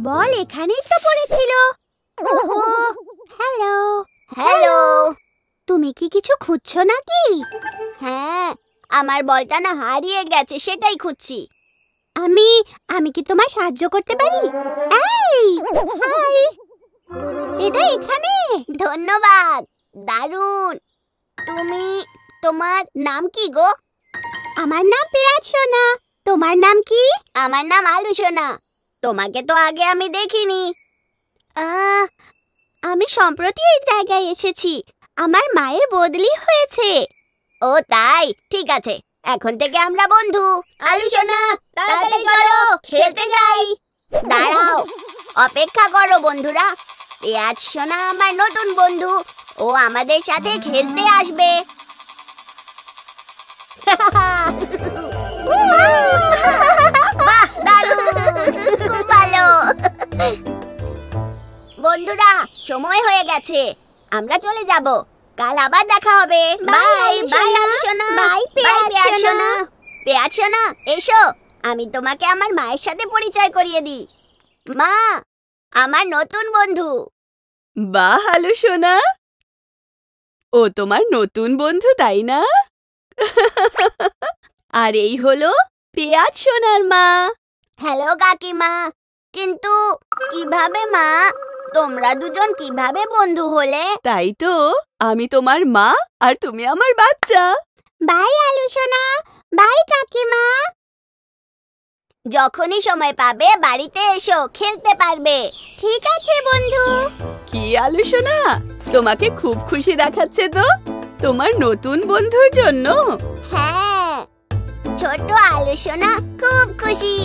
বল এখানেই তো পড়েছিল। ওহো, হ্যালো হ্যালো। তুমি কি কিছু খুঁজছো নাকি? হ্যাঁ, আমার বলটা না হারিয়ে গেছে, সেটাই খুঁজছি। আমি কি তোমায় সাহায্য করতে পারি? এই, হাই, এটা এখানে। ধন্যবাদ, দারুণ। তোমার নাম কি গো? আমার নাম পেঁয়াজ সোনা। তোমার নাম কি? আমার নাম আলু সোনা। তোমাকে তো আগে আমি দেখিনি। আমি সম্প্রতি এই জায়গায় এসেছি। আমার মায়ের বদলি হয়েছে। ও তাই, ঠিক আছে, এখন থেকে আমরা বন্ধু। আলু সোনা, তাড়াতাড়ি চলো, খেলতে যাই। দাঁড়াও, অপেক্ষা করো বন্ধুরা। পেঁয়াজ সোনা আমার নতুন বন্ধু, ও আমাদের সাথে খেলতে আসবে। বাহ, দারুণ, খুব ভালো। বন্ধুরা, সময় হয়ে গেছে, আমরা চলে যাব। কাল আবার দেখা হবে। বাই বাই আলু সোনা, বাই পেঁয়াজ সোনা। পেঁয়াজ সোনা, এসো, আমি তোমাকে আমার মায়ের সাথে পরিচয় করিয়ে দিই। মা, আমার নতুন বন্ধু। বাহ আলু সোনা, ও তোমার নতুন বন্ধু তাই না? আর এই হলো পেঁয়াজ সোনার মা। হ্যালো কাকিমা। কিন্তু কিভাবে মা, তোমরা দুজন কিভাবে বন্ধু হলে? তাই তো, আমি তোমার মা আর তুমি আমার বাচ্চা। বাই আলু সোনা, বাই কাকিমা। যখনই সময় পাবে বাড়িতে এসো, খেলতে পারবে। ঠিক আছে বন্ধু। কি আলু সোনা, তোমাকে খুব খুশি দেখাচ্ছে তো তোমার নতুন বন্ধুর জন্য। হ্যাঁ, ছোট আলু সোনা খুব খুশি।